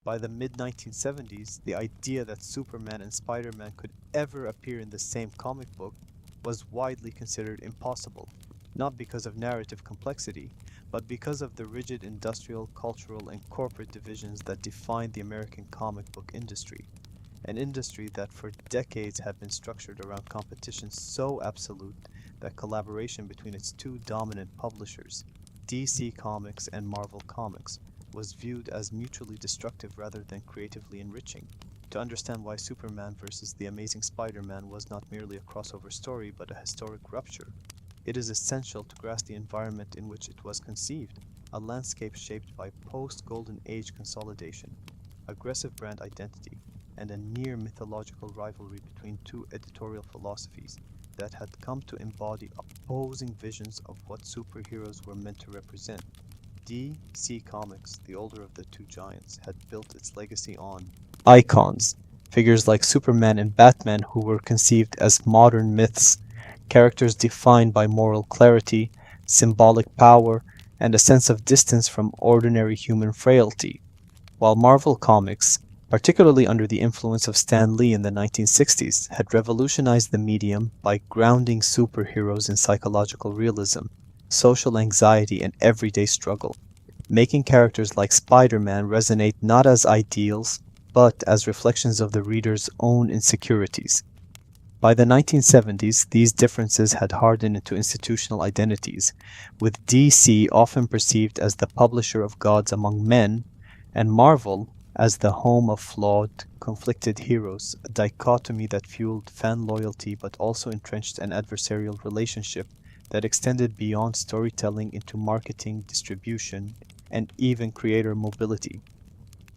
By the mid-1970s, the idea that Superman and Spider-Man could ever appear in the same comic book was widely considered impossible, not because of narrative complexity, but because of the rigid industrial, cultural, and corporate divisions that defined the American comic book industry, an industry that for decades had been structured around competition so absolute that collaboration between its two dominant publishers, DC Comics and Marvel Comics, was viewed as mutually destructive rather than creatively enriching. To understand why Superman vs. The Amazing Spider-Man was not merely a crossover story but a historic rupture, it is essential to grasp the environment in which it was conceived, a landscape shaped by post-Golden Age consolidation, aggressive brand identity, and a near mythological rivalry between two editorial philosophies that had come to embody opposing visions of what superheroes were meant to represent. DC Comics, the older of the two giants, had built its legacy on icons, figures like Superman and Batman who were conceived as modern myths, characters defined by moral clarity, symbolic power, and a sense of distance from ordinary human frailty, while Marvel Comics, particularly under the influence of Stan Lee in the 1960s, had revolutionized the medium by grounding superheroes in psychological realism, social anxiety, and everyday struggle, making characters like Spider-Man resonate not as ideals, but as reflections of the reader's own insecurities. By the 1970s, these differences had hardened into institutional identities, with DC often perceived as the publisher of gods among men, and Marvel as the home of flawed, conflicted heroes, a dichotomy that fueled fan loyalty but also entrenched an adversarial relationship that extended beyond storytelling into marketing, distribution, and even creator mobility.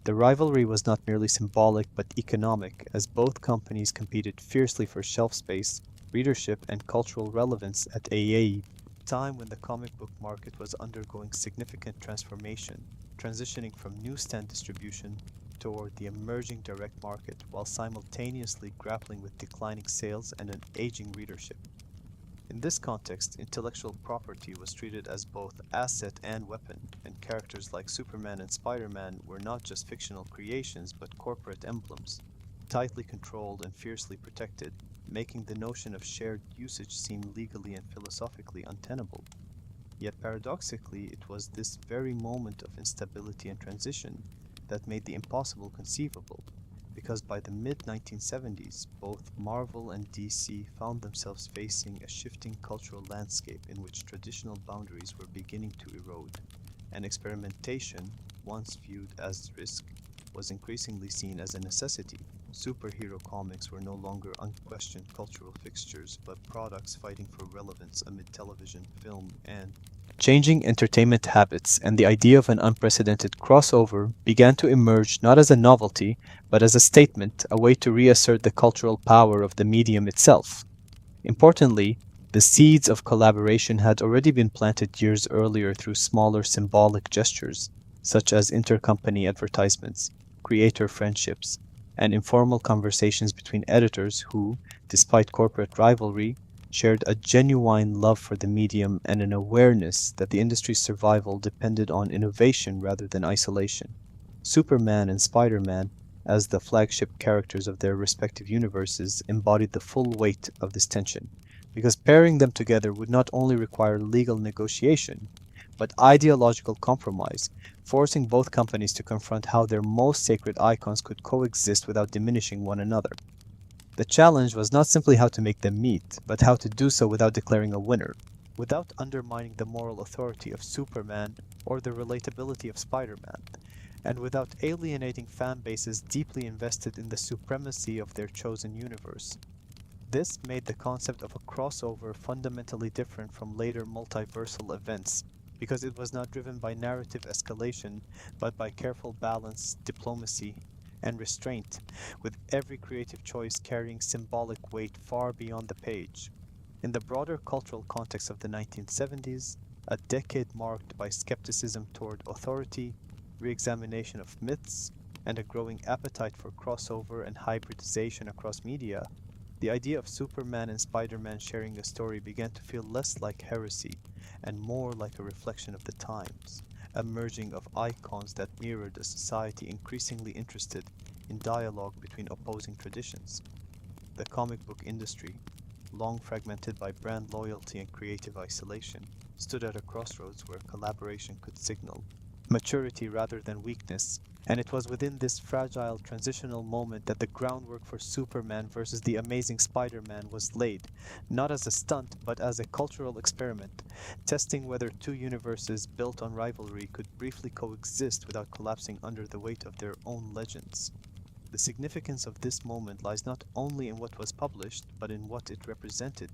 The rivalry was not merely symbolic but economic, as both companies competed fiercely for shelf space, readership, and cultural relevance at a time when the comic book market was undergoing significant transformation, transitioning from newsstand distribution toward the emerging direct market while simultaneously grappling with declining sales and an aging readership. In this context, intellectual property was treated as both asset and weapon, and characters like Superman and Spider-Man were not just fictional creations but corporate emblems, tightly controlled and fiercely protected, making the notion of shared usage seem legally and philosophically untenable. Yet paradoxically, it was this very moment of instability and transition that made the impossible conceivable, because by the mid-1970s, both Marvel and DC found themselves facing a shifting cultural landscape in which traditional boundaries were beginning to erode, and experimentation, once viewed as risk, was increasingly seen as a necessity. Superhero comics were no longer unquestioned cultural fixtures, but products fighting for relevance amid television, film, and changing entertainment habits, and the idea of an unprecedented crossover began to emerge not as a novelty, but as a statement, a way to reassert the cultural power of the medium itself. Importantly, the seeds of collaboration had already been planted years earlier through smaller symbolic gestures, such as intercompany advertisements, creator friendships, and informal conversations between editors who, despite corporate rivalry, shared a genuine love for the medium and an awareness that the industry's survival depended on innovation rather than isolation. Superman and Spider-Man, as the flagship characters of their respective universes, embodied the full weight of this tension, because pairing them together would not only require legal negotiation, but ideological compromise, forcing both companies to confront how their most sacred icons could coexist without diminishing one another. The challenge was not simply how to make them meet, but how to do so without declaring a winner, without undermining the moral authority of Superman or the relatability of Spider-Man, and without alienating fan bases deeply invested in the supremacy of their chosen universe. This made the concept of a crossover fundamentally different from later multiversal events, because it was not driven by narrative escalation, but by careful balance, diplomacy, and restraint, with every creative choice carrying symbolic weight far beyond the page. In the broader cultural context of the 1970s, a decade marked by skepticism toward authority, re-examination of myths, and a growing appetite for crossover and hybridization across media, the idea of Superman and Spider-Man sharing a story began to feel less like heresy and more like a reflection of the times, a merging of icons that mirrored a society increasingly interested in dialogue between opposing traditions. The comic book industry, long fragmented by brand loyalty and creative isolation, stood at a crossroads where collaboration could signal maturity rather than weakness, and it was within this fragile transitional moment that the groundwork for Superman versus the Amazing Spider-Man was laid, not as a stunt but as a cultural experiment, testing whether two universes built on rivalry could briefly coexist without collapsing under the weight of their own legends. The significance of this moment lies not only in what was published, but in what it represented,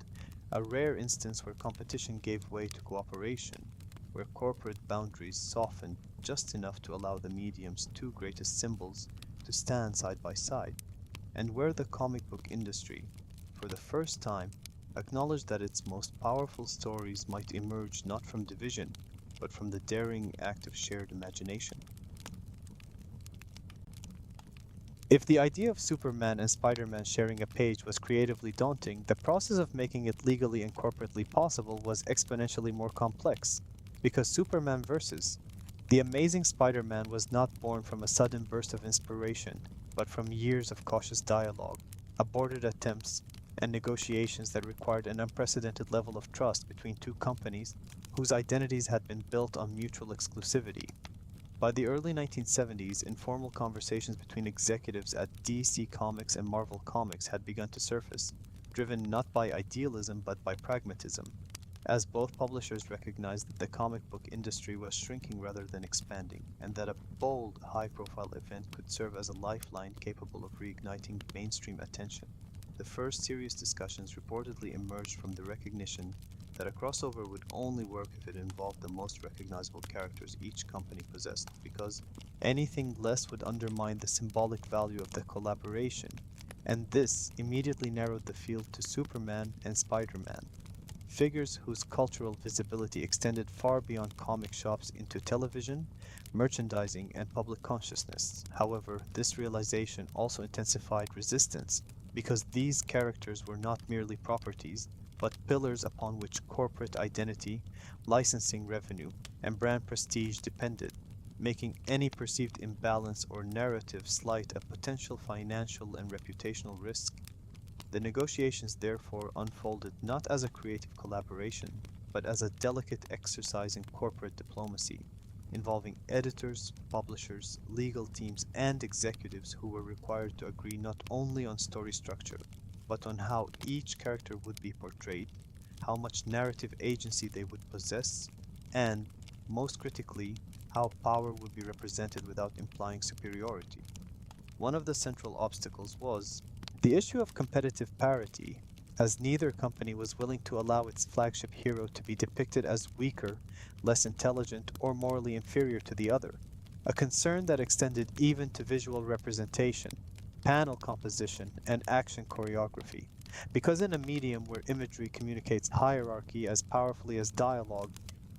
a rare instance where competition gave way to cooperation, where corporate boundaries softened just enough to allow the medium's two greatest symbols to stand side by side, and where the comic book industry, for the first time, acknowledged that its most powerful stories might emerge not from division, but from the daring act of shared imagination. If the idea of Superman and Spider-Man sharing a page was creatively daunting, the process of making it legally and corporately possible was exponentially more complex. Because Superman versus The Amazing Spider-Man was not born from a sudden burst of inspiration, but from years of cautious dialogue, aborted attempts, and negotiations that required an unprecedented level of trust between two companies whose identities had been built on mutual exclusivity. By the early 1970s, informal conversations between executives at DC Comics and Marvel Comics had begun to surface, driven not by idealism but by pragmatism, as both publishers recognized that the comic book industry was shrinking rather than expanding, and that a bold, high-profile event could serve as a lifeline capable of reigniting mainstream attention. The first serious discussions reportedly emerged from the recognition that a crossover would only work if it involved the most recognizable characters each company possessed, because anything less would undermine the symbolic value of the collaboration, and this immediately narrowed the field to Superman and Spider-Man, figures whose cultural visibility extended far beyond comic shops into television, merchandising, and public consciousness. However, this realization also intensified resistance, because these characters were not merely properties, but pillars upon which corporate identity, licensing revenue, and brand prestige depended, making any perceived imbalance or narrative slight a potential financial and reputational risk. The negotiations therefore unfolded not as a creative collaboration, but as a delicate exercise in corporate diplomacy, involving editors, publishers, legal teams, and executives who were required to agree not only on story structure, but on how each character would be portrayed, how much narrative agency they would possess, and, most critically, how power would be represented without implying superiority. One of the central obstacles was the issue of competitive parity, as neither company was willing to allow its flagship hero to be depicted as weaker, less intelligent, or morally inferior to the other, a concern that extended even to visual representation, panel composition, and action choreography. Because in a medium where imagery communicates hierarchy as powerfully as dialogue,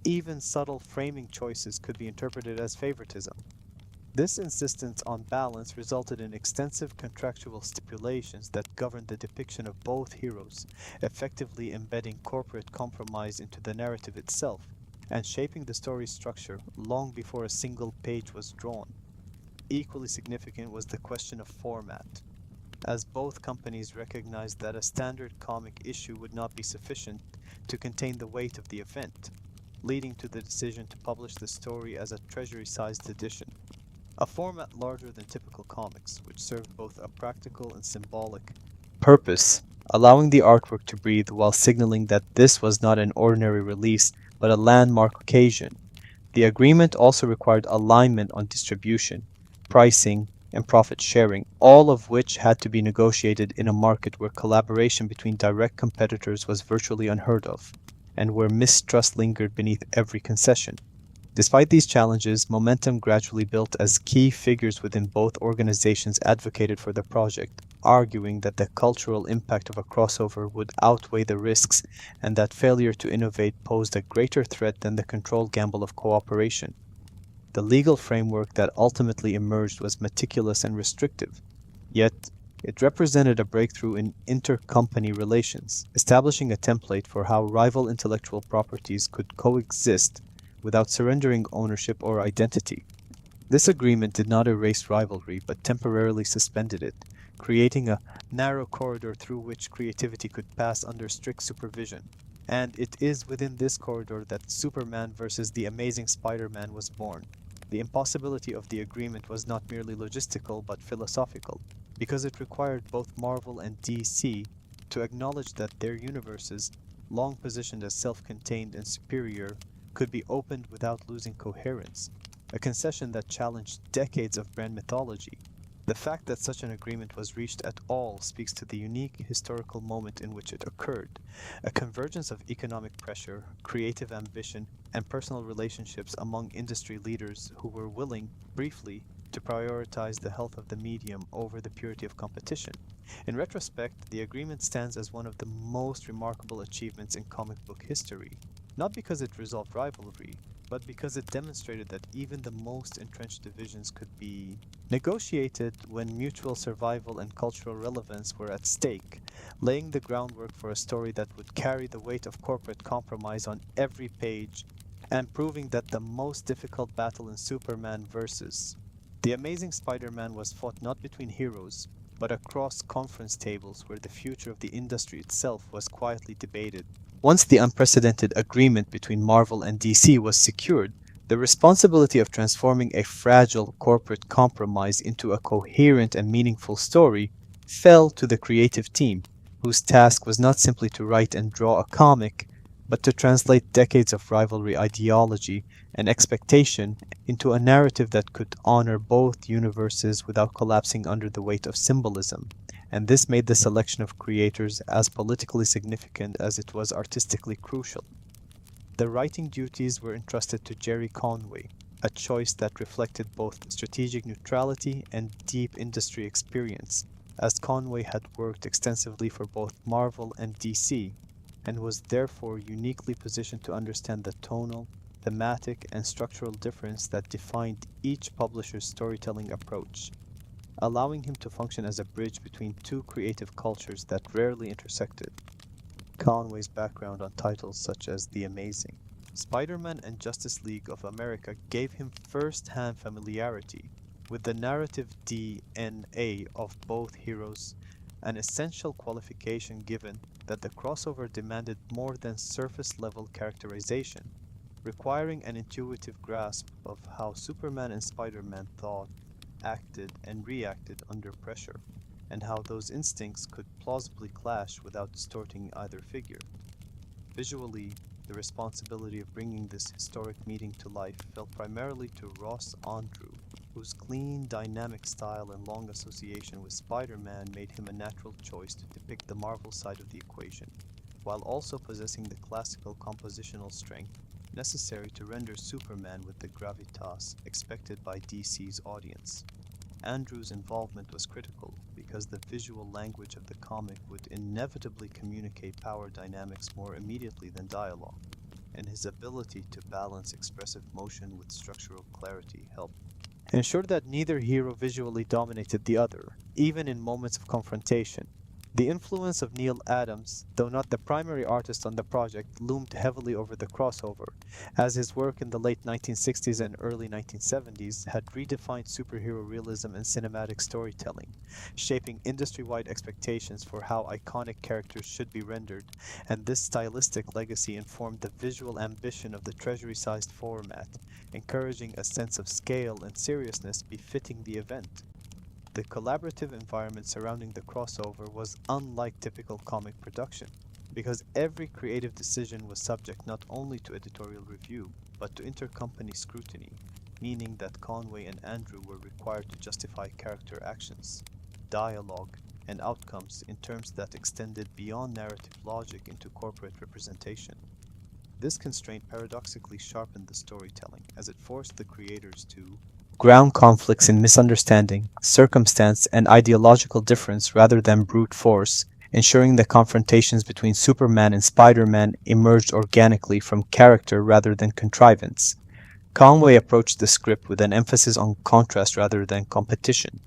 even subtle framing choices could be interpreted as favoritism. This insistence on balance resulted in extensive contractual stipulations that governed the depiction of both heroes, effectively embedding corporate compromise into the narrative itself, and shaping the story's structure long before a single page was drawn. Equally significant was the question of format, as both companies recognized that a standard comic issue would not be sufficient to contain the weight of the event, leading to the decision to publish the story as a treasury-sized edition, a format larger than typical comics, which served both a practical and symbolic purpose, allowing the artwork to breathe while signaling that this was not an ordinary release but a landmark occasion. The agreement also required alignment on distribution, pricing, and profit sharing, all of which had to be negotiated in a market where collaboration between direct competitors was virtually unheard of, and where mistrust lingered beneath every concession. Despite these challenges, momentum gradually built as key figures within both organizations advocated for the project, arguing that the cultural impact of a crossover would outweigh the risks and that failure to innovate posed a greater threat than the controlled gamble of cooperation. The legal framework that ultimately emerged was meticulous and restrictive, yet it represented a breakthrough in intercompany relations, establishing a template for how rival intellectual properties could coexist without surrendering ownership or identity. This agreement did not erase rivalry, but temporarily suspended it, creating a narrow corridor through which creativity could pass under strict supervision. And it is within this corridor that Superman vs. the Amazing Spider-Man was born. The impossibility of the agreement was not merely logistical but philosophical, because it required both Marvel and DC to acknowledge that their universes, long positioned as self-contained and superior, could be opened without losing coherence, a concession that challenged decades of brand mythology. The fact that such an agreement was reached at all speaks to the unique historical moment in which it occurred, a convergence of economic pressure, creative ambition, and personal relationships among industry leaders who were willing, briefly, to prioritize the health of the medium over the purity of competition. In retrospect, the agreement stands as one of the most remarkable achievements in comic book history, not because it resolved rivalry, but because it demonstrated that even the most entrenched divisions could be negotiated when mutual survival and cultural relevance were at stake, laying the groundwork for a story that would carry the weight of corporate compromise on every page, and proving that the most difficult battle in Superman versus The Amazing Spider-Man was fought not between heroes, but across conference tables where the future of the industry itself was quietly debated. Once the unprecedented agreement between Marvel and DC was secured, the responsibility of transforming a fragile corporate compromise into a coherent and meaningful story fell to the creative team, whose task was not simply to write and draw a comic, but to translate decades of rivalry ideology and expectation into a narrative that could honor both universes without collapsing under the weight of symbolism. And this made the selection of creators as politically significant as it was artistically crucial. The writing duties were entrusted to Jerry Conway, a choice that reflected both strategic neutrality and deep industry experience, as Conway had worked extensively for both Marvel and DC, and was therefore uniquely positioned to understand the tonal, thematic, and structural difference that defined each publisher's storytelling approach, allowing him to function as a bridge between two creative cultures that rarely intersected. Conway's background on titles such as The Amazing, Spider-Man, and Justice League of America gave him first-hand familiarity with the narrative DNA of both heroes, an essential qualification given that the crossover demanded more than surface-level characterization, requiring an intuitive grasp of how Superman and Spider-Man thought, acted, and reacted under pressure, and how those instincts could plausibly clash without distorting either figure. Visually, the responsibility of bringing this historic meeting to life fell primarily to Ross Andru, whose clean, dynamic style and long association with Spider-Man made him a natural choice to depict the Marvel side of the equation, while also possessing the classical compositional strength necessary to render Superman with the gravitas expected by DC's audience. Andrew's involvement was critical because the visual language of the comic would inevitably communicate power dynamics more immediately than dialogue, and his ability to balance expressive motion with structural clarity helped ensure that neither hero visually dominated the other, even in moments of confrontation. The influence of Neil Adams, though not the primary artist on the project, loomed heavily over the crossover, as his work in the late 1960s and early 1970s had redefined superhero realism and cinematic storytelling, shaping industry-wide expectations for how iconic characters should be rendered, and this stylistic legacy informed the visual ambition of the treasury-sized format, encouraging a sense of scale and seriousness befitting the event. The collaborative environment surrounding the crossover was unlike typical comic production, because every creative decision was subject not only to editorial review, but to intercompany scrutiny, meaning that Conway and Andrew were required to justify character actions, dialogue, and outcomes in terms that extended beyond narrative logic into corporate representation. This constraint paradoxically sharpened the storytelling, as it forced the creators to ground conflicts in misunderstanding, circumstance, and ideological difference rather than brute force, ensuring the confrontations between Superman and Spider-Man emerged organically from character rather than contrivance. Conway approached the script with an emphasis on contrast rather than competition,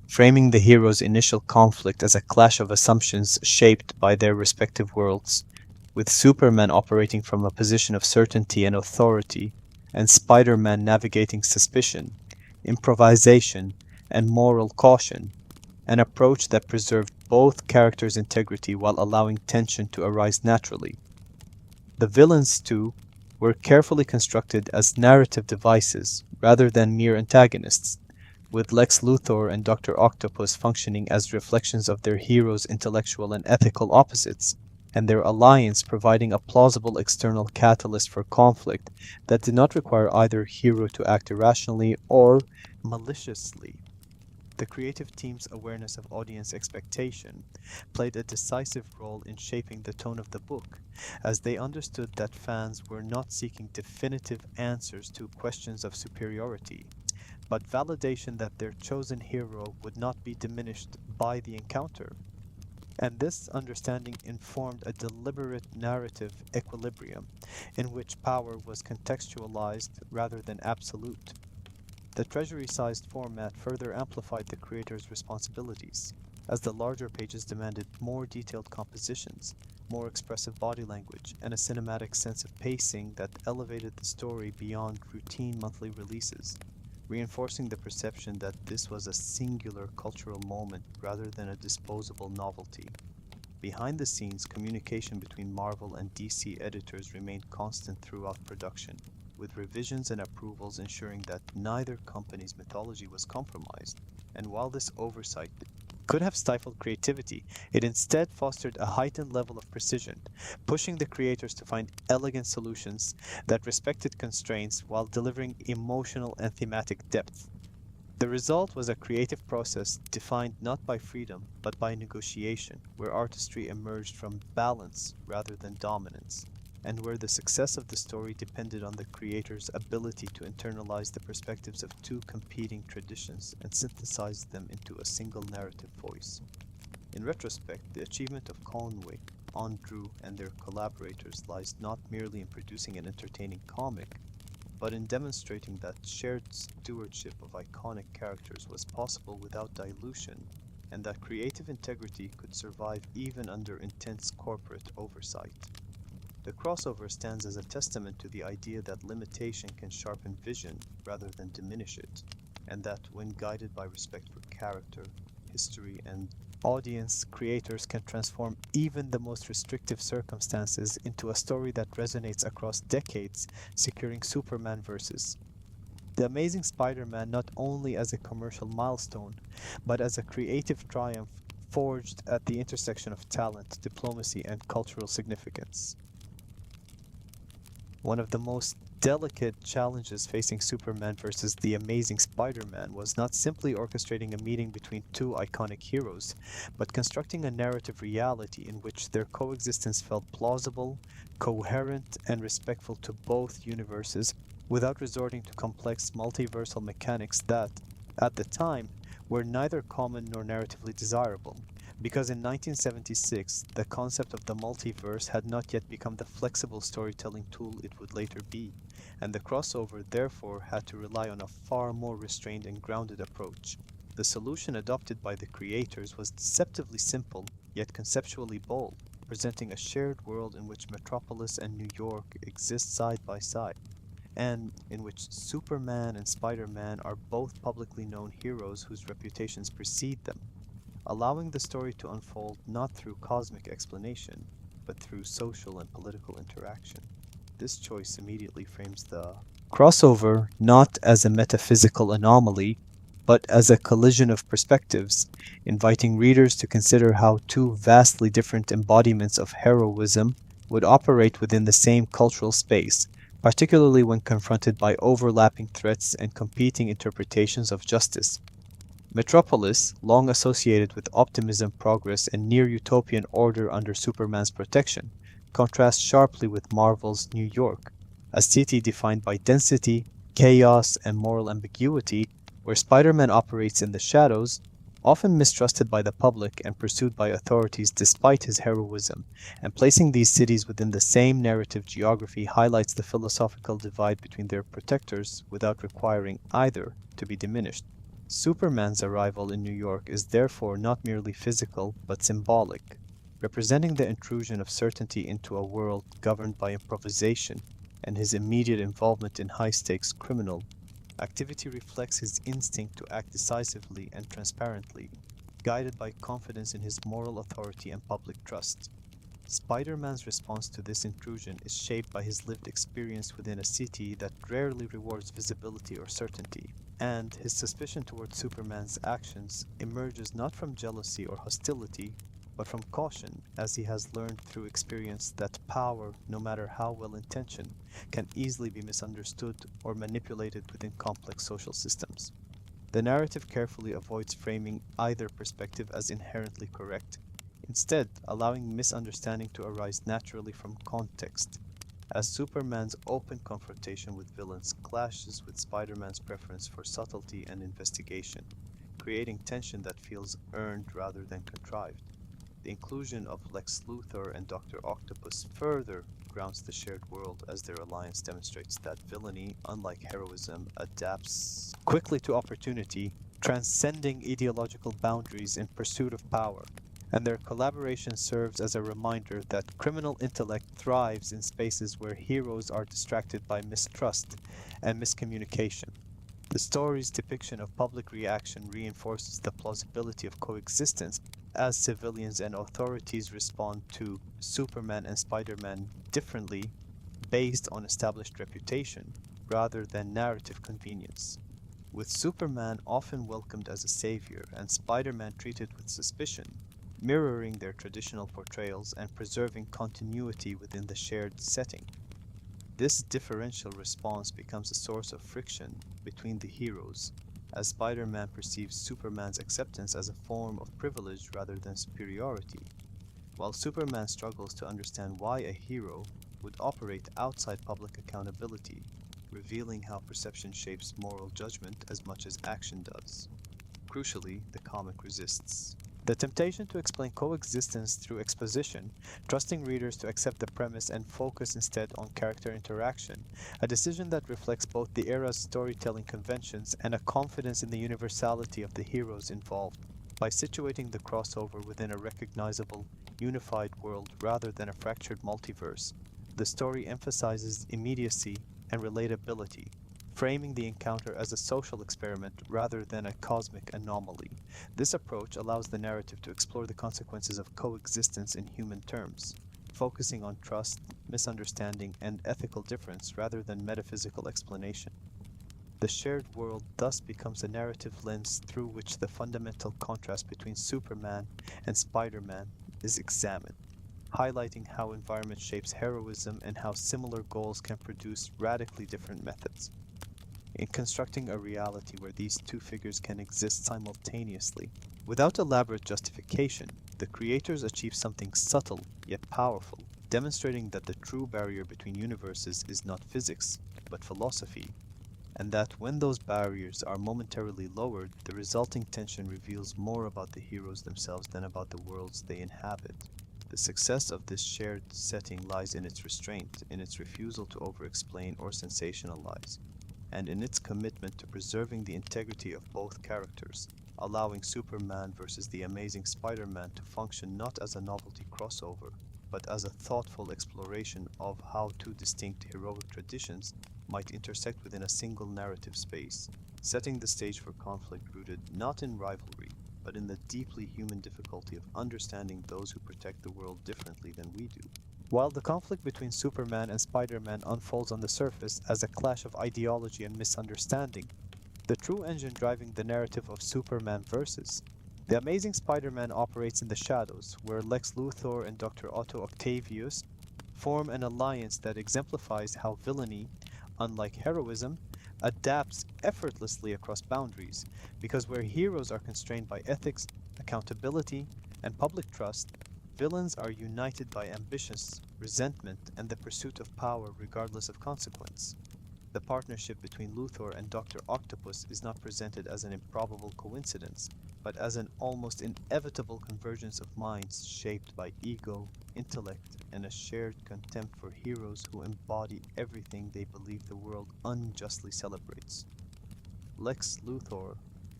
framing the heroes' initial conflict as a clash of assumptions shaped by their respective worlds, with Superman operating from a position of certainty and authority, and Spider-Man navigating suspicion, improvisation, and moral caution, an approach that preserved both characters' integrity while allowing tension to arise naturally. The villains, too, were carefully constructed as narrative devices rather than mere antagonists, with Lex Luthor and Dr. Octopus functioning as reflections of their heroes' intellectual and ethical opposites, and their alliance providing a plausible external catalyst for conflict that did not require either hero to act irrationally or maliciously. The creative team's awareness of audience expectation played a decisive role in shaping the tone of the book, as they understood that fans were not seeking definitive answers to questions of superiority, but validation that their chosen hero would not be diminished by the encounter. And this understanding informed a deliberate narrative equilibrium in which power was contextualized rather than absolute. The treasury-sized format further amplified the creator's responsibilities, as the larger pages demanded more detailed compositions, more expressive body language, and a cinematic sense of pacing that elevated the story beyond routine monthly releases, reinforcing the perception that this was a singular cultural moment rather than a disposable novelty. Behind the scenes, communication between Marvel and DC editors remained constant throughout production, with revisions and approvals ensuring that neither company's mythology was compromised. And while this oversight could have stifled creativity, it instead fostered a heightened level of precision, pushing the creators to find elegant solutions that respected constraints while delivering emotional and thematic depth. The result was a creative process defined not by freedom but by negotiation, where artistry emerged from balance rather than dominance, and where the success of the story depended on the creator's ability to internalize the perspectives of two competing traditions and synthesize them into a single narrative voice. In retrospect, the achievement of Conway, Andrew, and their collaborators lies not merely in producing an entertaining comic, but in demonstrating that shared stewardship of iconic characters was possible without dilution, and that creative integrity could survive even under intense corporate oversight. The crossover stands as a testament to the idea that limitation can sharpen vision rather than diminish it, and that when guided by respect for character, history, and audience, creators can transform even the most restrictive circumstances into a story that resonates across decades, securing Superman versus The Amazing Spider-Man not only as a commercial milestone, but as a creative triumph forged at the intersection of talent, diplomacy, and cultural significance. One of the most delicate challenges facing Superman versus The Amazing Spider-Man was not simply orchestrating a meeting between two iconic heroes, but constructing a narrative reality in which their coexistence felt plausible, coherent, and respectful to both universes without resorting to complex multiversal mechanics that, at the time, were neither common nor narratively desirable. Because in 1976, the concept of the multiverse had not yet become the flexible storytelling tool it would later be, and the crossover therefore had to rely on a far more restrained and grounded approach. The solution adopted by the creators was deceptively simple, yet conceptually bold, presenting a shared world in which Metropolis and New York exist side by side, and in which Superman and Spider-Man are both publicly known heroes whose reputations precede them, allowing the story to unfold not through cosmic explanation, but through social and political interaction. This choice immediately frames the crossover not as a metaphysical anomaly, but as a collision of perspectives, inviting readers to consider how two vastly different embodiments of heroism would operate within the same cultural space, particularly when confronted by overlapping threats and competing interpretations of justice. Metropolis, long associated with optimism, progress, and near-utopian order under Superman's protection, contrasts sharply with Marvel's New York, a city defined by density, chaos, and moral ambiguity, where Spider-Man operates in the shadows, often mistrusted by the public and pursued by authorities despite his heroism, and placing these cities within the same narrative geography highlights the philosophical divide between their protectors without requiring either to be diminished. Superman's arrival in New York is therefore not merely physical but symbolic, representing the intrusion of certainty into a world governed by improvisation, and his immediate involvement in high-stakes criminal activity reflects his instinct to act decisively and transparently, guided by confidence in his moral authority and public trust. Spider-Man's response to this intrusion is shaped by his lived experience within a city that rarely rewards visibility or certainty, and his suspicion towards Superman's actions emerges not from jealousy or hostility, but from caution, as he has learned through experience that power, no matter how well intentioned, can easily be misunderstood or manipulated within complex social systems. The narrative carefully avoids framing either perspective as inherently correct, instead allowing misunderstanding to arise naturally from context, as Superman's open confrontation with villains clashes with Spider-Man's preference for subtlety and investigation, creating tension that feels earned rather than contrived. The inclusion of Lex Luthor and Doctor Octopus further grounds the shared world, as their alliance demonstrates that villainy, unlike heroism, adapts quickly to opportunity, transcending ideological boundaries in pursuit of power. And their collaboration serves as a reminder that criminal intellect thrives in spaces where heroes are distracted by mistrust and miscommunication. The story's depiction of public reaction reinforces the plausibility of coexistence, as civilians and authorities respond to Superman and Spider-Man differently based on established reputation rather than narrative convenience. With Superman often welcomed as a savior and Spider-Man treated with suspicion, mirroring their traditional portrayals and preserving continuity within the shared setting. This differential response becomes a source of friction between the heroes, as Spider-Man perceives Superman's acceptance as a form of privilege rather than superiority, while Superman struggles to understand why a hero would operate outside public accountability, revealing how perception shapes moral judgment as much as action does. Crucially, the comic resists the temptation to explain coexistence through exposition, trusting readers to accept the premise and focus instead on character interaction, a decision that reflects both the era's storytelling conventions and a confidence in the universality of the heroes involved. By situating the crossover within a recognizable, unified world rather than a fractured multiverse, the story emphasizes immediacy and relatability, framing the encounter as a social experiment rather than a cosmic anomaly. This approach allows the narrative to explore the consequences of coexistence in human terms, focusing on trust, misunderstanding, and ethical difference rather than metaphysical explanation. The shared world thus becomes a narrative lens through which the fundamental contrast between Superman and Spider-Man is examined, highlighting how environment shapes heroism and how similar goals can produce radically different methods. In constructing a reality where these two figures can exist simultaneously, without elaborate justification, the creators achieve something subtle yet powerful, demonstrating that the true barrier between universes is not physics, but philosophy, and that when those barriers are momentarily lowered, the resulting tension reveals more about the heroes themselves than about the worlds they inhabit. The success of this shared setting lies in its restraint, in its refusal to over-explain or sensationalize, and in its commitment to preserving the integrity of both characters, allowing Superman versus the Amazing Spider-Man to function not as a novelty crossover, but as a thoughtful exploration of how two distinct heroic traditions might intersect within a single narrative space, setting the stage for conflict rooted not in rivalry, but in the deeply human difficulty of understanding those who protect the world differently than we do. While the conflict between Superman and Spider-Man unfolds on the surface as a clash of ideology and misunderstanding, the true engine driving the narrative of Superman versus the Amazing Spider-Man operates in the shadows, where Lex Luthor and Dr. Otto Octavius form an alliance that exemplifies how villainy, unlike heroism, adapts effortlessly across boundaries, because where heroes are constrained by ethics, accountability, and public trust, villains are united by ambitions, resentment, and the pursuit of power regardless of consequence. The partnership between Luthor and Dr. Octopus is not presented as an improbable coincidence, but as an almost inevitable convergence of minds shaped by ego, intellect, and a shared contempt for heroes who embody everything they believe the world unjustly celebrates. Lex Luthor,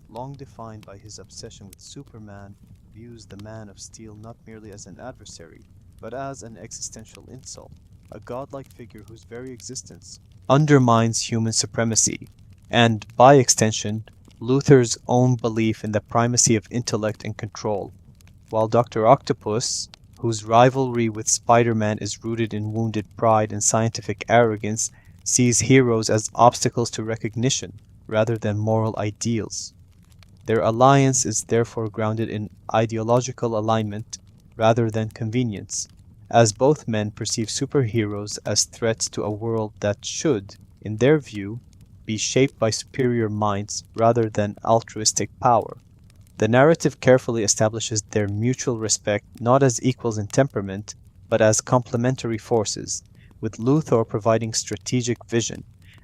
long defined by his obsession with Superman, views the Man of Steel not merely as an adversary, but as an existential insult, a godlike figure whose very existence undermines human supremacy, and, by extension, Luthor's own belief in the primacy of intellect and control, while Dr. Octopus, whose rivalry with Spider-Man is rooted in wounded pride and scientific arrogance, sees heroes as obstacles to recognition rather than moral ideals. Their alliance is therefore grounded in ideological alignment rather than convenience, as both men perceive superheroes as threats to a world that should, in their view, be shaped by superior minds rather than altruistic power. The narrative carefully establishes their mutual respect not as equals in temperament, but as complementary forces, with Luthor providing strategic vision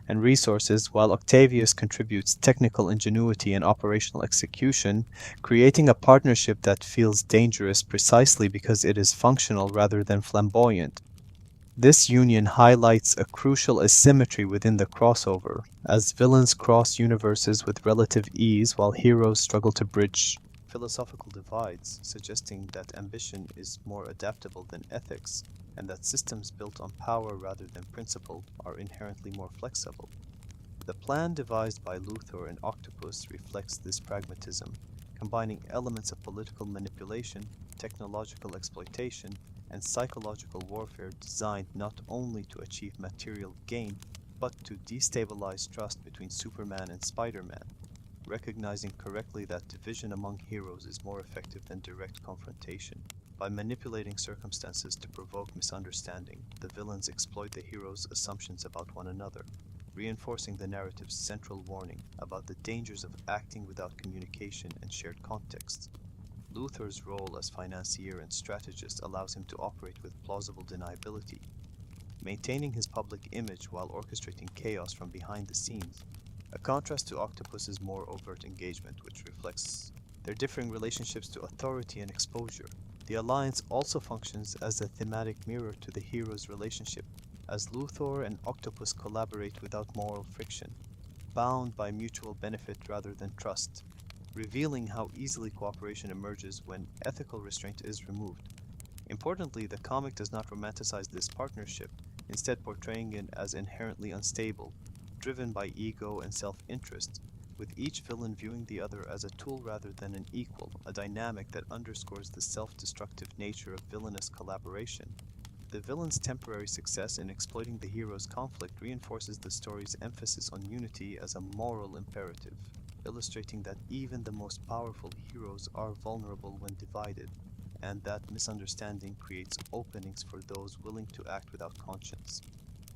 and resources while Octavius contributes technical ingenuity and operational execution, creating a partnership that feels dangerous precisely because it is functional rather than flamboyant. This union highlights a crucial asymmetry within the crossover, as villains cross universes with relative ease while heroes struggle to bridge philosophical divides, suggesting that ambition is more adaptable than ethics, and that systems built on power rather than principle are inherently more flexible. The plan devised by Luthor and Octopus reflects this pragmatism, combining elements of political manipulation, technological exploitation, and psychological warfare designed not only to achieve material gain, but to destabilize trust between Superman and Spider-Man, recognizing correctly that division among heroes is more effective than direct confrontation. By manipulating circumstances to provoke misunderstanding, the villains exploit the heroes' assumptions about one another, reinforcing the narrative's central warning about the dangers of acting without communication and shared context. Luthor's role as financier and strategist allows him to operate with plausible deniability, maintaining his public image while orchestrating chaos from behind the scenes, a contrast to Octopus's more overt engagement, which reflects their differing relationships to authority and exposure. The alliance also functions as a thematic mirror to the heroes' relationship, as Luthor and Octopus collaborate without moral friction, bound by mutual benefit rather than trust, revealing how easily cooperation emerges when ethical restraint is removed. Importantly, the comic does not romanticize this partnership, instead portraying it as inherently unstable, driven by ego and self-interest, with each villain viewing the other as a tool rather than an equal, a dynamic that underscores the self-destructive nature of villainous collaboration. The villain's temporary success in exploiting the hero's conflict reinforces the story's emphasis on unity as a moral imperative, illustrating that even the most powerful heroes are vulnerable when divided, and that misunderstanding creates openings for those willing to act without conscience.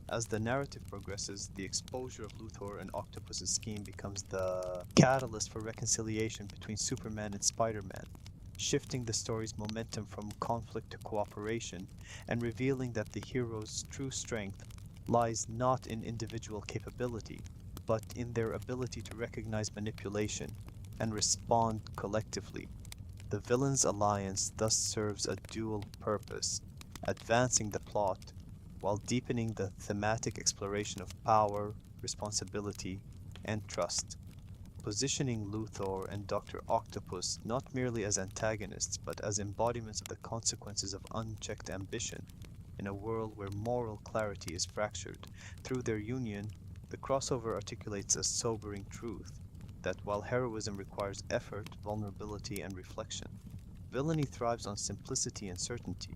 As the narrative progresses, the exposure of Luthor and Octopus's scheme becomes the catalyst for reconciliation between Superman and Spider-Man, shifting the story's momentum from conflict to cooperation and revealing that the hero's true strength lies not in individual capability, but in their ability to recognize manipulation and respond collectively. The villain's alliance thus serves a dual purpose, advancing the plot while deepening the thematic exploration of power, responsibility, and trust, positioning Luthor and Dr. Octopus not merely as antagonists but as embodiments of the consequences of unchecked ambition in a world where moral clarity is fractured. Through their union, the crossover articulates a sobering truth that while heroism requires effort, vulnerability, and reflection, villainy thrives on simplicity and certainty,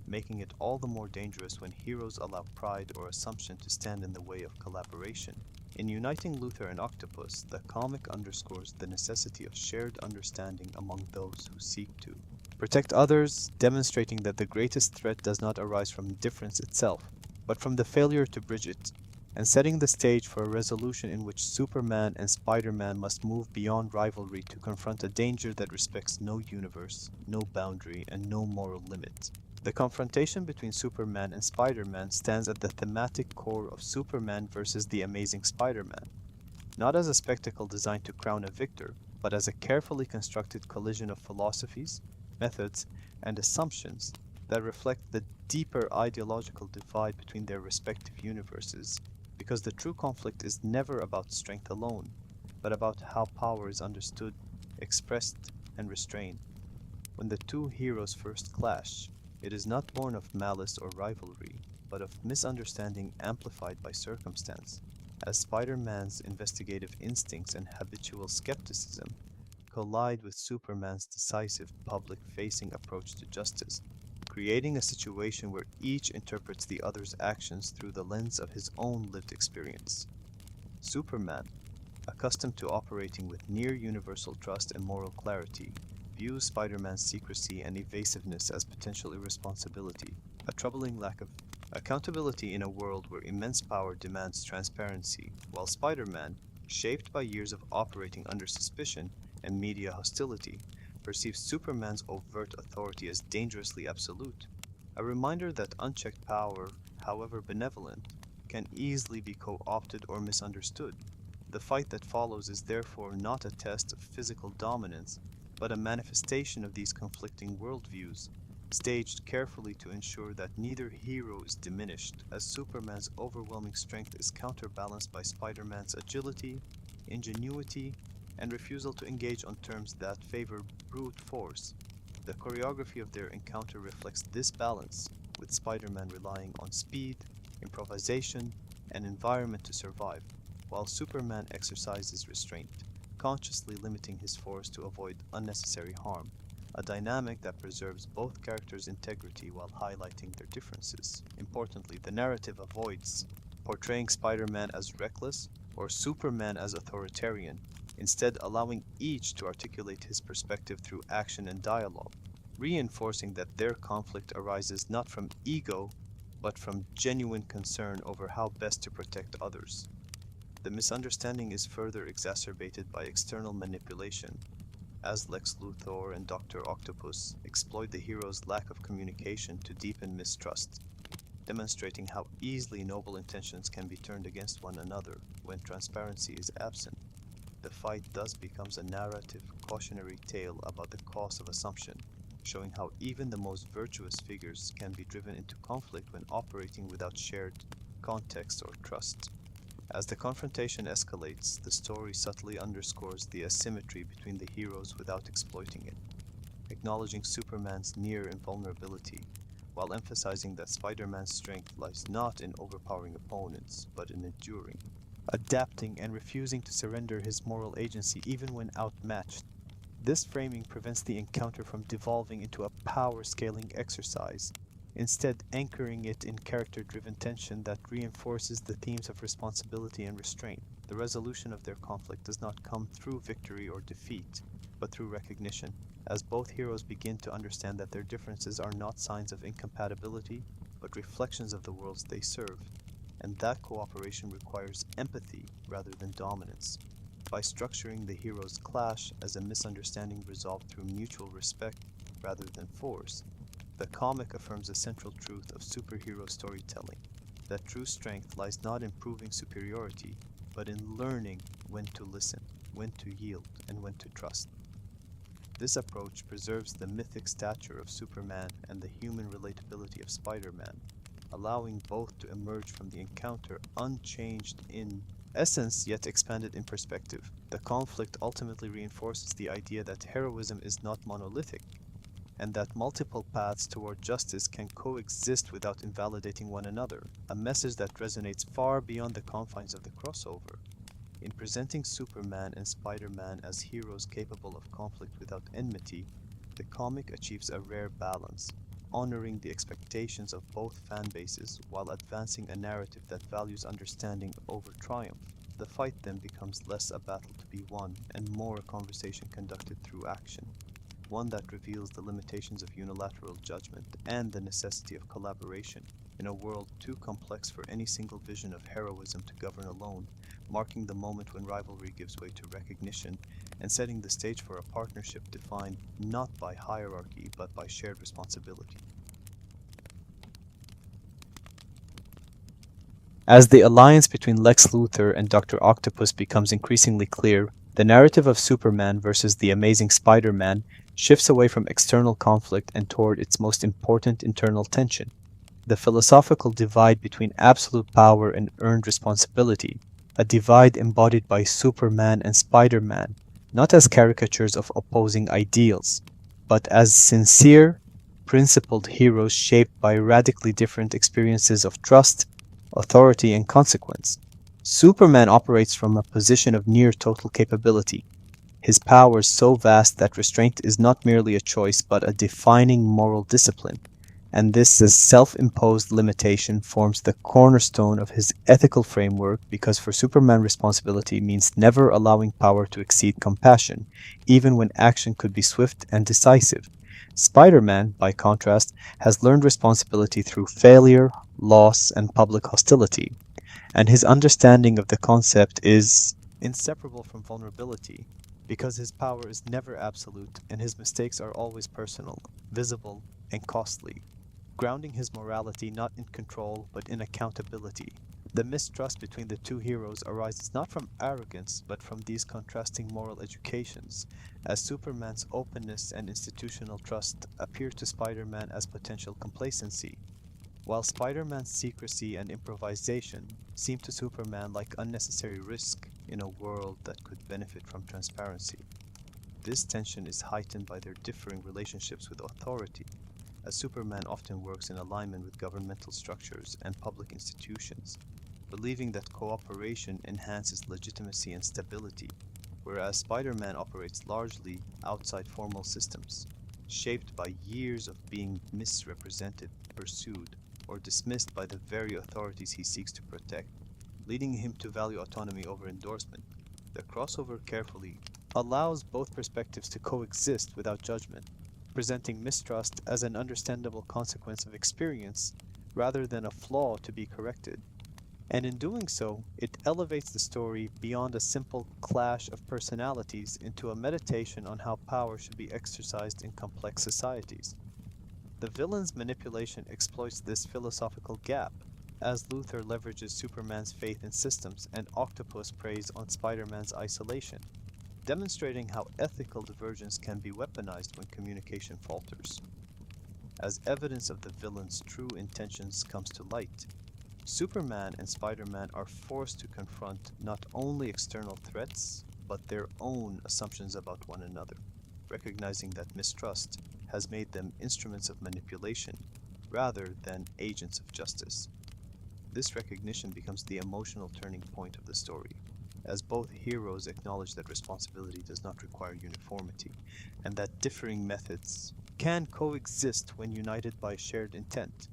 making it all the more dangerous when heroes allow pride or assumption to stand in the way of collaboration. In uniting Luthor and Octopus, the comic underscores the necessity of shared understanding among those who seek to protect others, demonstrating that the greatest threat does not arise from difference itself, but from the failure to bridge it, and setting the stage for a resolution in which Superman and Spider-Man must move beyond rivalry to confront a danger that respects no universe, no boundary, and no moral limit. The confrontation between Superman and Spider-Man stands at the thematic core of Superman versus the Amazing Spider-Man, not as a spectacle designed to crown a victor, but as a carefully constructed collision of philosophies, methods, and assumptions that reflect the deeper ideological divide between their respective universes, because the true conflict is never about strength alone, but about how power is understood, expressed, and restrained. When the two heroes first clash, it is not born of malice or rivalry, but of misunderstanding amplified by circumstance, as Spider-Man's investigative instincts and habitual skepticism collide with Superman's decisive public-facing approach to justice, creating a situation where each interprets the other's actions through the lens of his own lived experience. Superman, accustomed to operating with near universal trust and moral clarity, views Spider-Man's secrecy and evasiveness as potential irresponsibility, a troubling lack of accountability in a world where immense power demands transparency, while Spider-Man, shaped by years of operating under suspicion and media hostility, perceives Superman's overt authority as dangerously absolute, a reminder that unchecked power, however benevolent, can easily be co-opted or misunderstood. The fight that follows is therefore not a test of physical dominance, but a manifestation of these conflicting worldviews, staged carefully to ensure that neither hero is diminished, as Superman's overwhelming strength is counterbalanced by Spider-Man's agility, ingenuity, and refusal to engage on terms that favor brute force. The choreography of their encounter reflects this balance, with Spider-Man relying on speed, improvisation, and environment to survive, while Superman exercises restraint, consciously limiting his force to avoid unnecessary harm, a dynamic that preserves both characters' integrity while highlighting their differences. Importantly, the narrative avoids portraying Spider-Man as reckless or Superman as authoritarian, instead allowing each to articulate his perspective through action and dialogue, reinforcing that their conflict arises not from ego, but from genuine concern over how best to protect others. The misunderstanding is further exacerbated by external manipulation, as Lex Luthor and Dr. Octopus exploit the hero's lack of communication to deepen mistrust, demonstrating how easily noble intentions can be turned against one another when transparency is absent. The fight thus becomes a narrative, cautionary tale about the cost of assumption, showing how even the most virtuous figures can be driven into conflict when operating without shared context or trust. As the confrontation escalates, the story subtly underscores the asymmetry between the heroes without exploiting it, acknowledging Superman's near invulnerability, while emphasizing that Spider-Man's strength lies not in overpowering opponents, but in enduring, adapting, and refusing to surrender his moral agency even when outmatched. This framing prevents the encounter from devolving into a power-scaling exercise, instead anchoring it in character-driven tension that reinforces the themes of responsibility and restraint. The resolution of their conflict does not come through victory or defeat, but through recognition, as both heroes begin to understand that their differences are not signs of incompatibility, but reflections of the worlds they serve, and that cooperation requires empathy rather than dominance. By structuring the heroes' clash as a misunderstanding resolved through mutual respect rather than force, the comic affirms a central truth of superhero storytelling, that true strength lies not in proving superiority, but in learning when to listen, when to yield, and when to trust. This approach preserves the mythic stature of Superman and the human relatability of Spider-Man, allowing both to emerge from the encounter unchanged in essence yet expanded in perspective. The conflict ultimately reinforces the idea that heroism is not monolithic, and that multiple paths toward justice can coexist without invalidating one another, a message that resonates far beyond the confines of the crossover. In presenting Superman and Spider-Man as heroes capable of conflict without enmity, the comic achieves a rare balance, honoring the expectations of both fan bases while advancing a narrative that values understanding over triumph. The fight then becomes less a battle to be won and more a conversation conducted through action, one that reveals the limitations of unilateral judgment and the necessity of collaboration in a world too complex for any single vision of heroism to govern alone, marking the moment when rivalry gives way to recognition and setting the stage for a partnership defined not by hierarchy but by shared responsibility. As the alliance between Lex Luthor and Dr. Octopus becomes increasingly clear, the narrative of Superman versus the Amazing Spider-Man shifts away from external conflict and toward its most important internal tension, the philosophical divide between absolute power and earned responsibility, a divide embodied by Superman and Spider-Man, not as caricatures of opposing ideals, but as sincere, principled heroes shaped by radically different experiences of trust, authority, and consequence. Superman operates from a position of near total capability, his powers so vast that restraint is not merely a choice but a defining moral discipline, and this self-imposed limitation forms the cornerstone of his ethical framework because for Superman responsibility means never allowing power to exceed compassion, even when action could be swift and decisive. Spider-Man, by contrast, has learned responsibility through failure, loss, and public hostility, and his understanding of the concept is inseparable from vulnerability, because his power is never absolute and his mistakes are always personal, visible, and costly, grounding his morality not in control but in accountability. The mistrust between the two heroes arises not from arrogance but from these contrasting moral educations, as Superman's openness and institutional trust appear to Spider-Man as potential complacency, while Spider-Man's secrecy and improvisation seem to Superman like unnecessary risk in a world that could benefit from transparency. This tension is heightened by their differing relationships with authority, as Superman often works in alignment with governmental structures and public institutions, believing that cooperation enhances legitimacy and stability, whereas Spider-Man operates largely outside formal systems, shaped by years of being misrepresented, pursued, or dismissed by the very authorities he seeks to protect, leading him to value autonomy over endorsement. The crossover carefully allows both perspectives to coexist without judgment, presenting mistrust as an understandable consequence of experience rather than a flaw to be corrected. And in doing so, it elevates the story beyond a simple clash of personalities into a meditation on how power should be exercised in complex societies. The villain's manipulation exploits this philosophical gap, as Luthor leverages Superman's faith in systems and Octopus preys on Spider-Man's isolation, demonstrating how ethical divergence can be weaponized when communication falters. As evidence of the villain's true intentions comes to light, Superman and Spider-Man are forced to confront not only external threats, but their own assumptions about one another, recognizing that mistrust has made them instruments of manipulation rather than agents of justice. This recognition becomes the emotional turning point of the story, as both heroes acknowledge that responsibility does not require uniformity, and that differing methods can coexist when united by shared intent.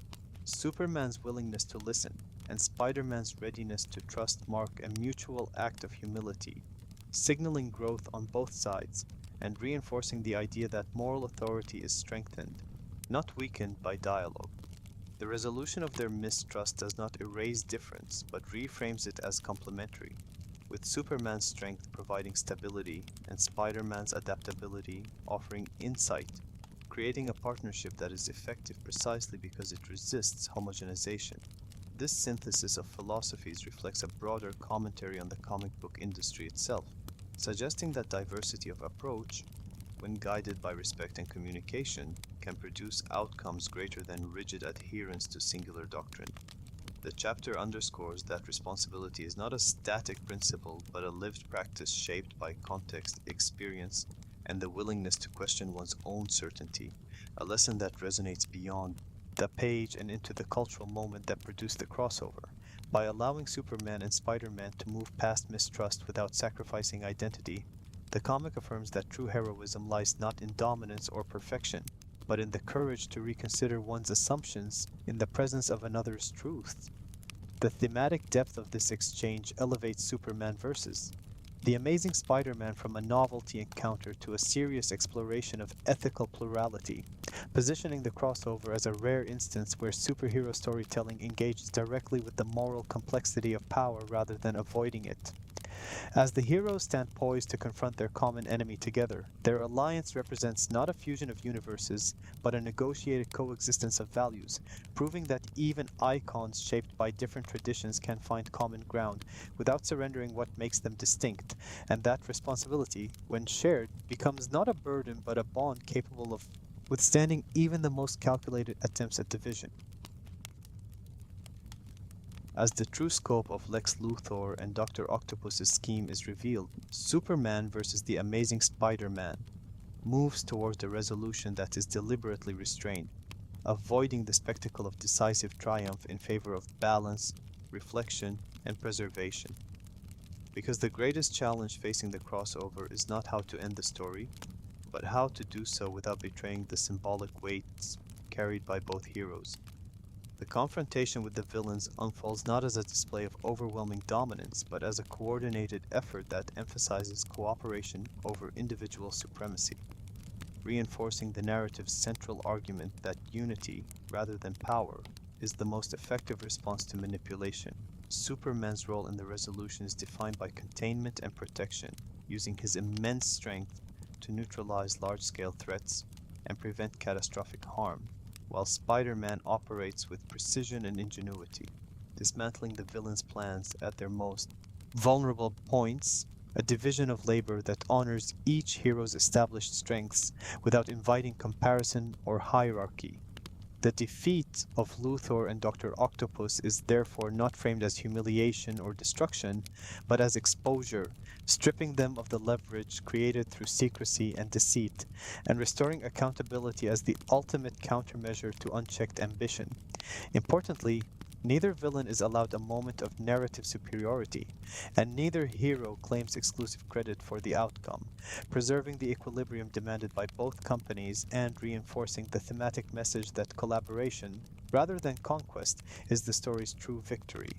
Superman's willingness to listen and Spider-Man's readiness to trust mark a mutual act of humility, signaling growth on both sides and reinforcing the idea that moral authority is strengthened, not weakened by dialogue. The resolution of their mistrust does not erase difference, but reframes it as complementary, with Superman's strength providing stability and Spider-Man's adaptability offering insight, creating a partnership that is effective precisely because it resists homogenization. This synthesis of philosophies reflects a broader commentary on the comic book industry itself, suggesting that diversity of approach, when guided by respect and communication, can produce outcomes greater than rigid adherence to singular doctrine. The chapter underscores that responsibility is not a static principle but a lived practice shaped by context, experience, and the willingness to question one's own certainty, a lesson that resonates beyond the page and into the cultural moment that produced the crossover. By allowing Superman and Spider-Man to move past mistrust without sacrificing identity, the comic affirms that true heroism lies not in dominance or perfection, but in the courage to reconsider one's assumptions in the presence of another's truth. The thematic depth of this exchange elevates Superman versus The Amazing Spider-Man from a novelty encounter to a serious exploration of ethical plurality, positioning the crossover as a rare instance where superhero storytelling engages directly with the moral complexity of power rather than avoiding it. As the heroes stand poised to confront their common enemy together, their alliance represents not a fusion of universes, but a negotiated coexistence of values, proving that even icons shaped by different traditions can find common ground without surrendering what makes them distinct, and that responsibility, when shared, becomes not a burden but a bond capable of withstanding even the most calculated attempts at division. As the true scope of Lex Luthor and Dr. Octopus's scheme is revealed, Superman versus the Amazing Spider-Man moves towards a resolution that is deliberately restrained, avoiding the spectacle of decisive triumph in favor of balance, reflection, and preservation. Because the greatest challenge facing the crossover is not how to end the story, but how to do so without betraying the symbolic weights carried by both heroes. The confrontation with the villains unfolds not as a display of overwhelming dominance, but as a coordinated effort that emphasizes cooperation over individual supremacy, reinforcing the narrative's central argument that unity, rather than power, is the most effective response to manipulation. Superman's role in the resolution is defined by containment and protection, using his immense strength to neutralize large-scale threats and prevent catastrophic harm, while Spider-Man operates with precision and ingenuity, dismantling the villain's plans at their most vulnerable points, a division of labor that honors each hero's established strengths without inviting comparison or hierarchy. The defeat of Luthor and Dr. Octopus is therefore not framed as humiliation or destruction, but as exposure, stripping them of the leverage created through secrecy and deceit, and restoring accountability as the ultimate countermeasure to unchecked ambition. Importantly, neither villain is allowed a moment of narrative superiority, and neither hero claims exclusive credit for the outcome, preserving the equilibrium demanded by both companies and reinforcing the thematic message that collaboration, rather than conquest, is the story's true victory.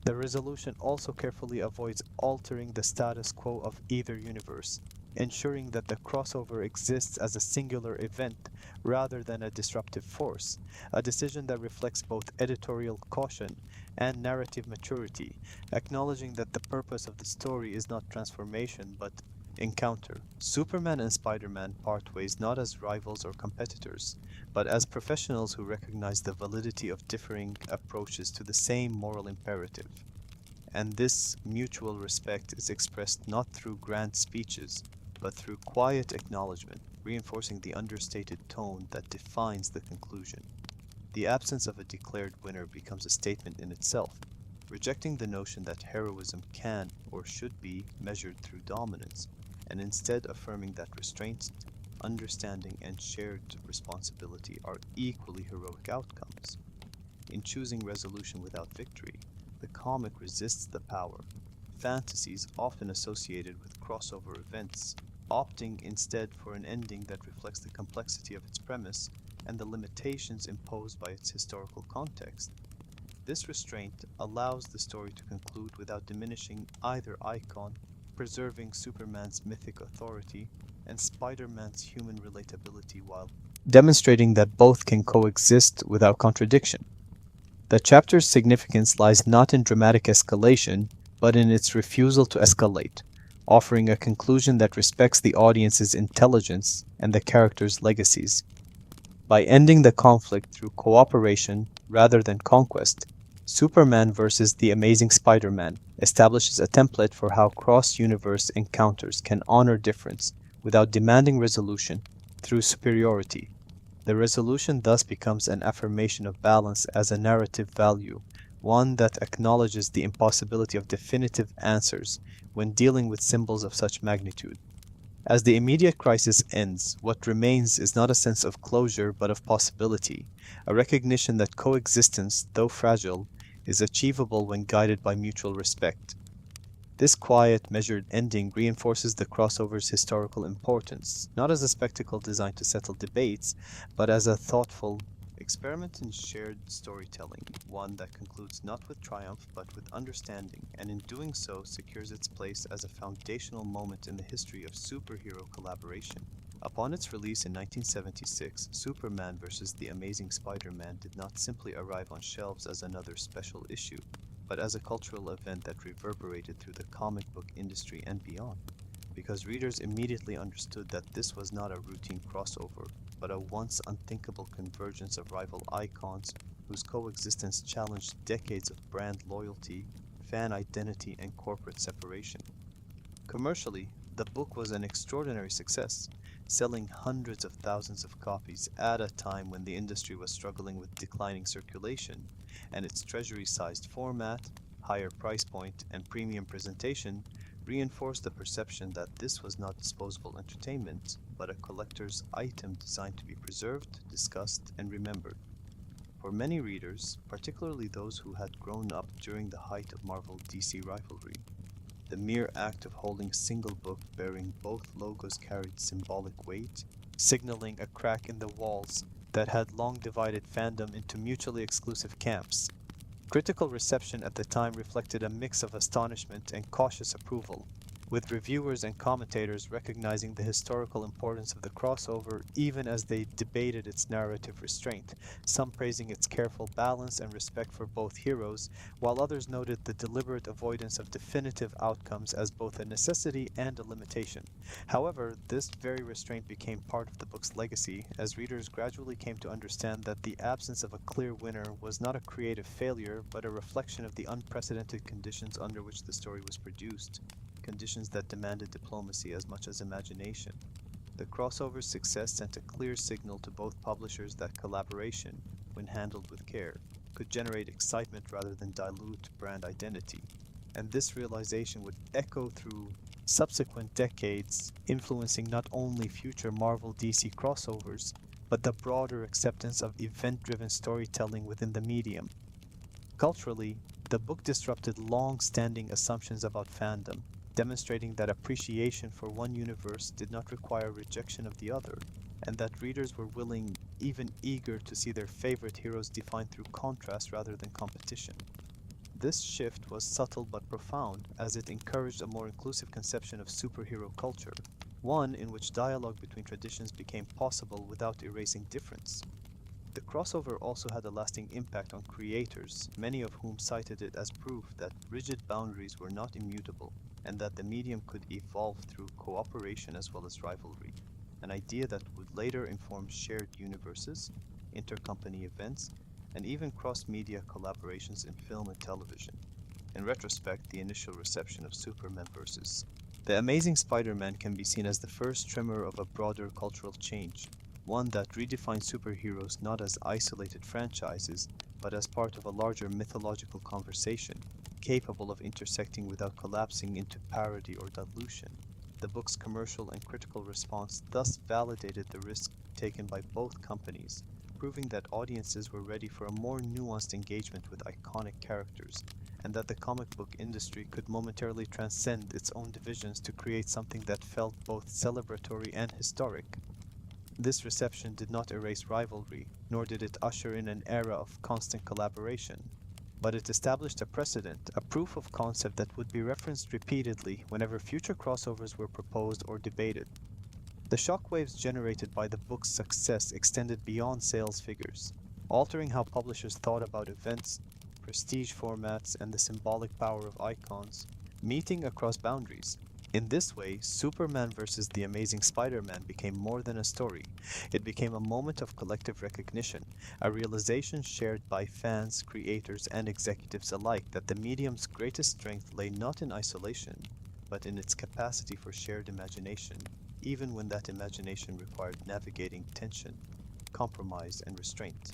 The resolution also carefully avoids altering the status quo of either universe, ensuring that the crossover exists as a singular event rather than a disruptive force, a decision that reflects both editorial caution and narrative maturity, acknowledging that the purpose of the story is not transformation but encounter. Superman and Spider-Man part ways not as rivals or competitors, but as professionals who recognize the validity of differing approaches to the same moral imperative. And this mutual respect is expressed not through grand speeches, but through quiet acknowledgement, reinforcing the understated tone that defines the conclusion. The absence of a declared winner becomes a statement in itself, rejecting the notion that heroism can or should be measured through dominance, and instead affirming that restraint, understanding, and shared responsibility are equally heroic outcomes. In choosing resolution without victory, the comic resists the power, fantasies often associated with crossover events, opting instead for an ending that reflects the complexity of its premise and the limitations imposed by its historical context. This restraint allows the story to conclude without diminishing either icon, preserving Superman's mythic authority and Spider-Man's human relatability while demonstrating that both can coexist without contradiction. The chapter's significance lies not in dramatic escalation, but in its refusal to escalate, offering a conclusion that respects the audience's intelligence and the characters' legacies. By ending the conflict through cooperation rather than conquest, Superman vs. The Amazing Spider-Man establishes a template for how cross-universe encounters can honor difference without demanding resolution through superiority. The resolution thus becomes an affirmation of balance as a narrative value, one that acknowledges the impossibility of definitive answers when dealing with symbols of such magnitude. As the immediate crisis ends, what remains is not a sense of closure but of possibility, a recognition that coexistence, though fragile, is achievable when guided by mutual respect. This quiet, measured ending reinforces the crossover's historical importance, not as a spectacle designed to settle debates, but as a thoughtful experiment in shared storytelling, one that concludes not with triumph but with understanding, and in doing so secures its place as a foundational moment in the history of superhero collaboration. Upon its release in 1976, Superman vs. The Amazing Spider-Man did not simply arrive on shelves as another special issue, but as a cultural event that reverberated through the comic book industry and beyond, because readers immediately understood that this was not a routine crossover, but a once unthinkable convergence of rival icons whose coexistence challenged decades of brand loyalty, fan identity, and corporate separation. Commercially, the book was an extraordinary success, selling hundreds of thousands of copies at a time when the industry was struggling with declining circulation, and its treasury-sized format, higher price point, and premium presentation reinforced the perception that this was not disposable entertainment, but a collector's item designed to be preserved, discussed, and remembered. For many readers, particularly those who had grown up during the height of Marvel-DC rivalry, the mere act of holding a single book bearing both logos carried symbolic weight, signaling a crack in the walls that had long divided fandom into mutually exclusive camps. Critical reception at the time reflected a mix of astonishment and cautious approval, with reviewers and commentators recognizing the historical importance of the crossover even as they debated its narrative restraint, some praising its careful balance and respect for both heroes, while others noted the deliberate avoidance of definitive outcomes as both a necessity and a limitation. However, this very restraint became part of the book's legacy, as readers gradually came to understand that the absence of a clear winner was not a creative failure, but a reflection of the unprecedented conditions under which the story was produced, conditions that demanded diplomacy as much as imagination. The crossover's success sent a clear signal to both publishers that collaboration, when handled with care, could generate excitement rather than dilute brand identity. And this realization would echo through subsequent decades, influencing not only future Marvel-DC crossovers, but the broader acceptance of event-driven storytelling within the medium. Culturally, the book disrupted long-standing assumptions about fandom, demonstrating that appreciation for one universe did not require rejection of the other, and that readers were willing, even eager, to see their favorite heroes defined through contrast rather than competition. This shift was subtle but profound, as it encouraged a more inclusive conception of superhero culture, one in which dialogue between traditions became possible without erasing difference. The crossover also had a lasting impact on creators, many of whom cited it as proof that rigid boundaries were not immutable, and that the medium could evolve through cooperation as well as rivalry, an idea that would later inform shared universes, intercompany events, and even cross-media collaborations in film and television. In retrospect, the initial reception of Superman vs. The Amazing Spider-Man can be seen as the first tremor of a broader cultural change, one that redefined superheroes not as isolated franchises, but as part of a larger mythological conversation, capable of intersecting without collapsing into parody or dilution. The book's commercial and critical response thus validated the risk taken by both companies, proving that audiences were ready for a more nuanced engagement with iconic characters, and that the comic book industry could momentarily transcend its own divisions to create something that felt both celebratory and historic. This reception did not erase rivalry, nor did it usher in an era of constant collaboration, but it established a precedent, a proof of concept that would be referenced repeatedly whenever future crossovers were proposed or debated. The shockwaves generated by the book's success extended beyond sales figures, altering how publishers thought about events, prestige formats, and the symbolic power of icons, meeting across boundaries. In this way, Superman vs. The Amazing Spider-Man became more than a story. It became a moment of collective recognition, a realization shared by fans, creators, and executives alike that the medium's greatest strength lay not in isolation, but in its capacity for shared imagination, even when that imagination required navigating tension, compromise, and restraint.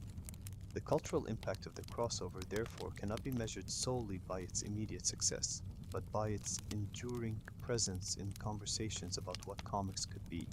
The cultural impact of the crossover, therefore, cannot be measured solely by its immediate success, but by its enduring presence in conversations about what comics could be.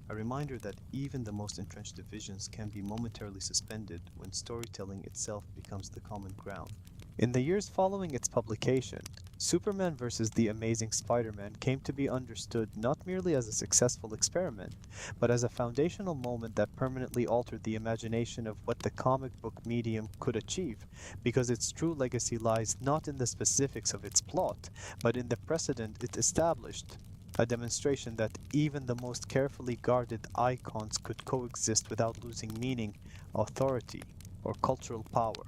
A reminder that even the most entrenched divisions can be momentarily suspended when storytelling itself becomes the common ground. In the years following its publication, Superman vs. The Amazing Spider-Man came to be understood not merely as a successful experiment, but as a foundational moment that permanently altered the imagination of what the comic book medium could achieve, because its true legacy lies not in the specifics of its plot, but in the precedent it established, a demonstration that even the most carefully guarded icons could coexist without losing meaning, authority, or cultural power.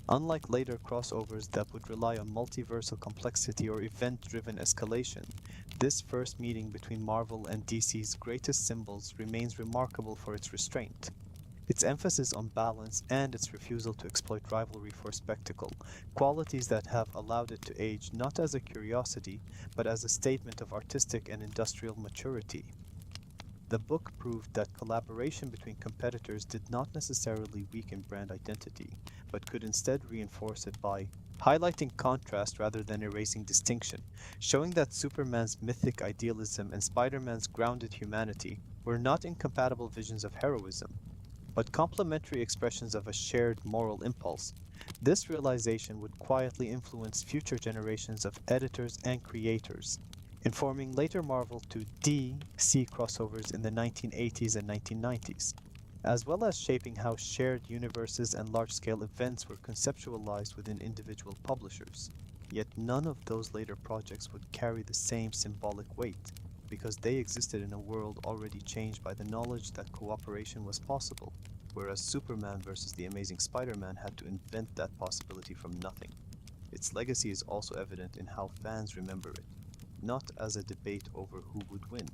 Unlike later crossovers that would rely on multiversal complexity or event-driven escalation, this first meeting between Marvel and DC's greatest symbols remains remarkable for its restraint, its emphasis on balance, and its refusal to exploit rivalry for spectacle, qualities that have allowed it to age not as a curiosity, but as a statement of artistic and industrial maturity. The book proved that collaboration between competitors did not necessarily weaken brand identity, but could instead reinforce it by highlighting contrast rather than erasing distinction, showing that Superman's mythic idealism and Spider-Man's grounded humanity were not incompatible visions of heroism, but complementary expressions of a shared moral impulse. This realization would quietly influence future generations of editors and creators, informing later Marvel to DC crossovers in the 1980s and 1990s, as well as shaping how shared universes and large-scale events were conceptualized within individual publishers. Yet none of those later projects would carry the same symbolic weight, because they existed in a world already changed by the knowledge that cooperation was possible, whereas Superman versus the Amazing Spider-Man had to invent that possibility from nothing. Its legacy is also evident in how fans remember it, not as a debate over who would win,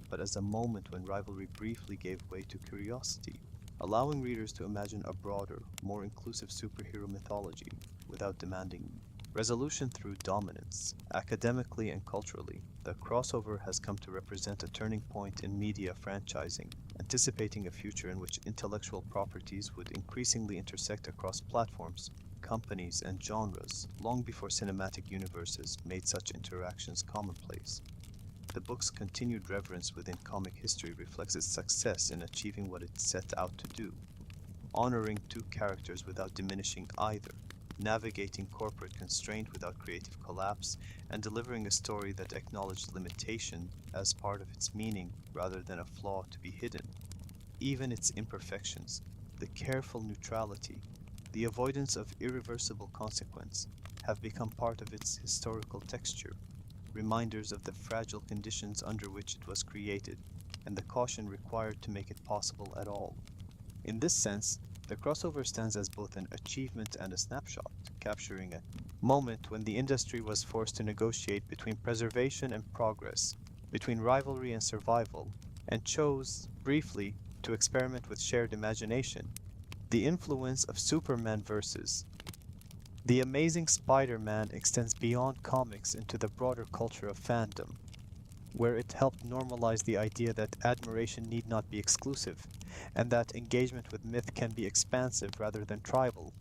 but as a moment when rivalry briefly gave way to curiosity, allowing readers to imagine a broader, more inclusive superhero mythology without demanding resolution through dominance. Academically and culturally, the crossover has come to represent a turning point in media franchising, anticipating a future in which intellectual properties would increasingly intersect across platforms, companies, and genres, long before cinematic universes made such interactions commonplace. The book's continued reverence within comic history reflects its success in achieving what it set out to do, honoring two characters without diminishing either, navigating corporate constraint without creative collapse, and delivering a story that acknowledged limitation as part of its meaning rather than a flaw to be hidden. Even its imperfections, the careful neutrality, the avoidance of irreversible consequence, have become part of its historical texture, reminders of the fragile conditions under which it was created, and the caution required to make it possible at all. In this sense, the crossover stands as both an achievement and a snapshot, capturing a moment when the industry was forced to negotiate between preservation and progress, between rivalry and survival, and chose, briefly, to experiment with shared imagination. The influence of Superman versus The Amazing Spider-Man extends beyond comics into the broader culture of fandom, where it helped normalize the idea that admiration need not be exclusive, and that engagement with myth can be expansive rather than tribal.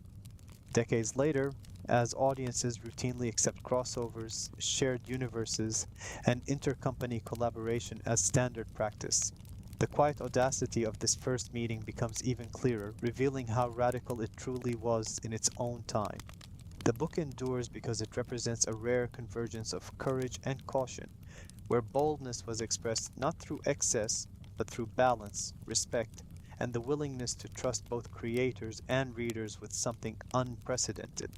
Decades later, as audiences routinely accept crossovers, shared universes, and intercompany collaboration as standard practice, the quiet audacity of this first meeting becomes even clearer, revealing how radical it truly was in its own time. The book endures because it represents a rare convergence of courage and caution, where boldness was expressed not through excess, but through balance, respect, and the willingness to trust both creators and readers with something unprecedented.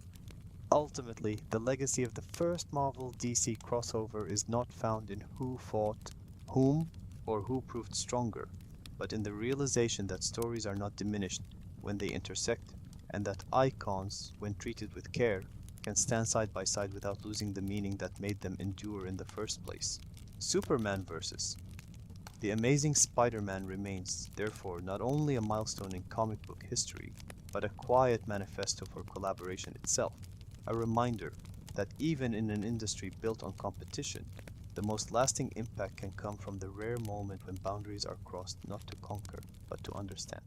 Ultimately, the legacy of the first Marvel DC crossover is not found in who fought whom or who proved stronger, but in the realization that stories are not diminished when they intersect, and that icons, when treated with care, can stand side by side without losing the meaning that made them endure in the first place. Superman versus The Amazing Spider-Man remains, therefore, not only a milestone in comic book history, but a quiet manifesto for collaboration itself, a reminder that even in an industry built on competition, the most lasting impact can come from the rare moment when boundaries are crossed not to conquer, but to understand.